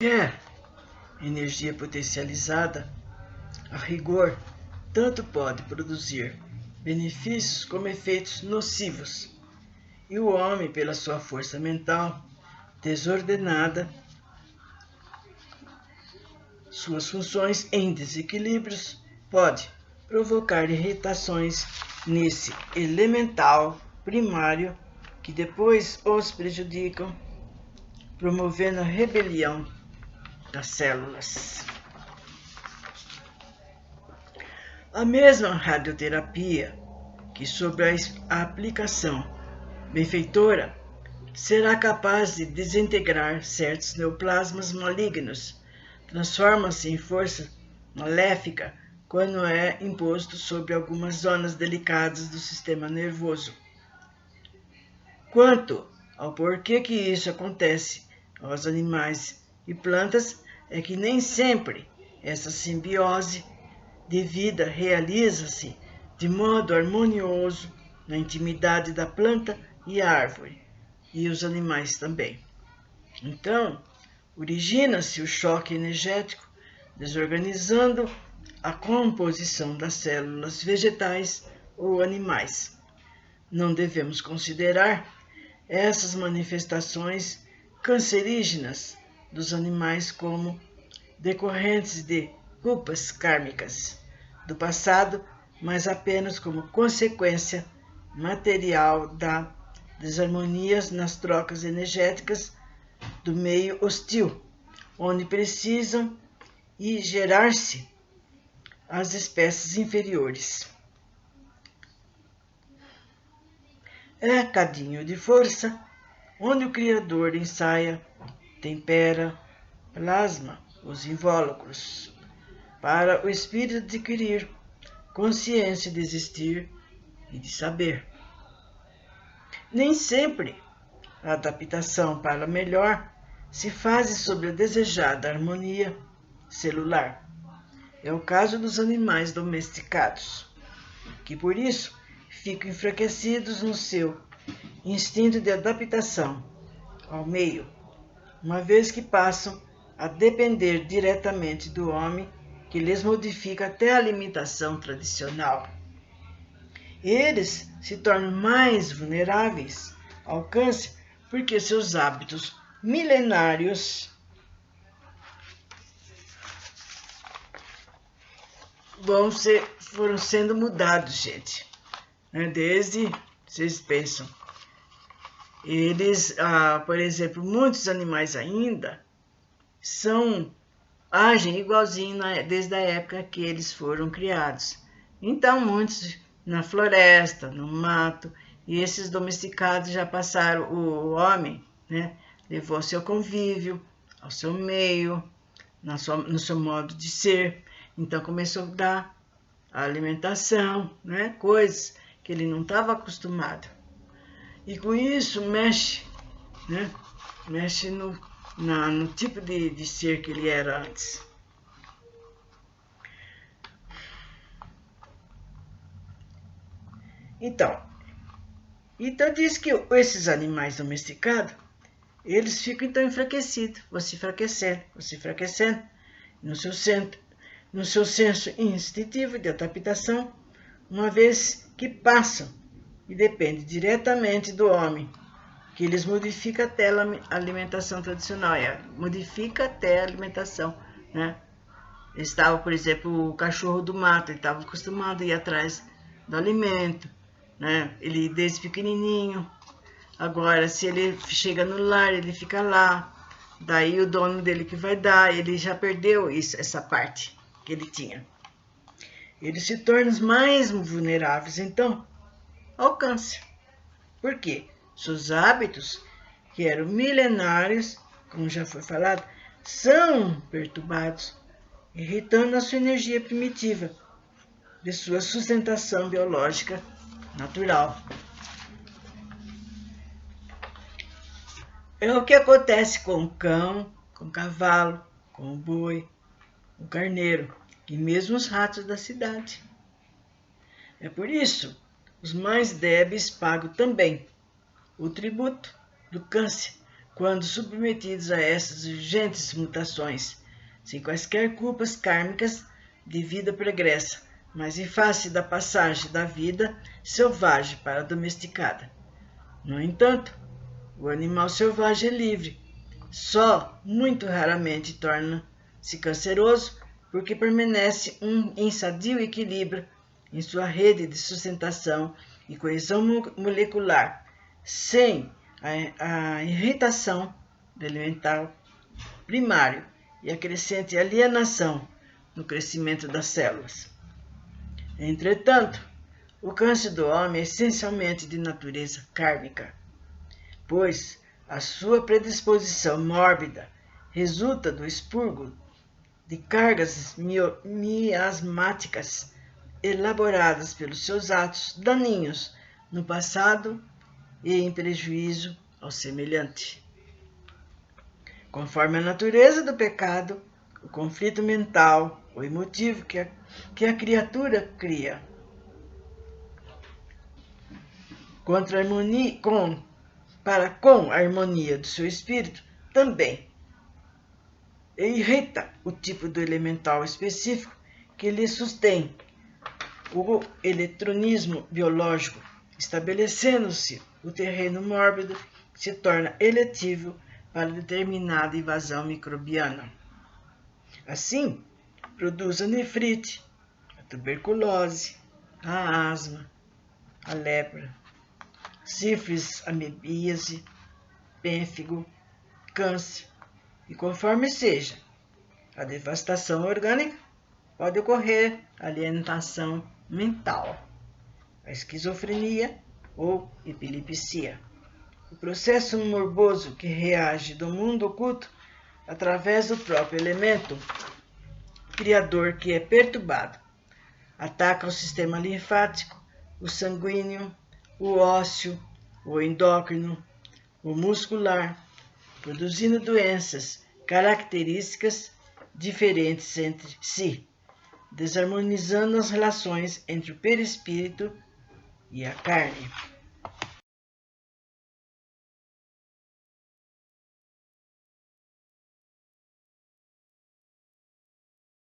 É energia potencializada, a rigor, tanto pode produzir benefícios como efeitos nocivos, e o homem, pela sua força mental desordenada, suas funções em desequilíbrios, pode provocar irritações nesse elemental primário que depois os prejudicam, promovendo a rebelião das células. A mesma radioterapia que, sob a aplicação benfeitora, será capaz de desintegrar certos neoplasmas malignos, transforma-se em força maléfica quando é imposto sobre algumas zonas delicadas do sistema nervoso. Quanto ao porquê que isso acontece aos animais e plantas, é que nem sempre essa simbiose de vida realiza-se de modo harmonioso na intimidade da planta e árvore, e os animais também. Então, origina-se o choque energético, desorganizando a composição das células vegetais ou animais. Não devemos considerar essas manifestações cancerígenas dos animais como decorrentes de culpas kármicas do passado, mas apenas como consequência material da desarmonias nas trocas energéticas do meio hostil, onde precisam e gerar-se as espécies inferiores. É cadinho de força, onde o Criador ensaia, tempera, plasma os invólucros, para o espírito adquirir consciência de existir e de saber. Nem sempre a adaptação para melhor se faz sobre a desejada harmonia celular. É o caso dos animais domesticados, que por isso ficam enfraquecidos no seu instinto de adaptação ao meio, uma vez que passam a depender diretamente do homem, que lhes modifica até a alimentação tradicional. Eles se tornam mais vulneráveis ao câncer porque seus hábitos milenários foram sendo mudados, gente. Desde, vocês pensam, eles, por exemplo, muitos animais ainda agem igualzinho desde a época que eles foram criados. Então, muitos na floresta, no mato, e esses domesticados já passaram, o homem, levou ao seu convívio, ao seu meio, no seu modo de ser. Então, começou a dar a alimentação, coisas que ele não estava acostumado. E com isso mexe no tipo de ser que ele era antes. Então diz que esses animais domesticados, eles ficam então enfraquecidos, vão se enfraquecendo no seu senso instintivo de adaptação, uma vez que passam e depende diretamente do homem, que eles modificam até a alimentação tradicional, modifica até a alimentação, Estava, por exemplo, o cachorro do mato, ele estava acostumado a ir atrás do alimento, Ele desde pequenininho. Agora, se ele chega no lar, ele fica lá, daí o dono dele que vai dar, ele já perdeu essa parte que ele tinha. Eles se tornam mais vulneráveis, então, ao câncer. Por quê? Seus hábitos, que eram milenários, como já foi falado, são perturbados, irritando a sua energia primitiva, de sua sustentação biológica natural. É o que acontece com o cão, com o cavalo, com o boi, o carneiro e mesmo os ratos da cidade. É por isso, os mais débeis pagam também o tributo do câncer, quando submetidos a essas urgentes mutações, sem quaisquer culpas kármicas de vida pregressa, mas em face da passagem da vida selvagem para a domesticada. No entanto, o animal selvagem é livre, só muito raramente torna-se canceroso porque permanece em sadio equilíbrio em sua rede de sustentação e coesão molecular, sem a irritação do elemental primário e a crescente alienação no crescimento das células. Entretanto, o câncer do homem é essencialmente de natureza kármica, pois a sua predisposição mórbida resulta do expurgo de cargas miasmáticas elaboradas pelos seus atos daninhos no passado e em prejuízo ao semelhante. Conforme a natureza do pecado, o conflito mental ou emotivo que a criatura cria com a harmonia do seu espírito também irrita o tipo do elemental específico que lhe sustém o eletronismo biológico, estabelecendo-se o terreno mórbido que se torna eletivo para determinada invasão microbiana. Assim, produz a nefrite, a tuberculose, a asma, a lepra, sífilis, amebíase, pênfigo, câncer, e conforme seja a devastação orgânica, pode ocorrer a alienação mental, a esquizofrenia ou epilepsia. O processo morboso que reage do mundo oculto através do próprio elemento criador que é perturbado, ataca o sistema linfático, o sanguíneo, o ósseo, o endócrino, o muscular, produzindo doenças características diferentes entre si, desarmonizando as relações entre o perispírito e a carne.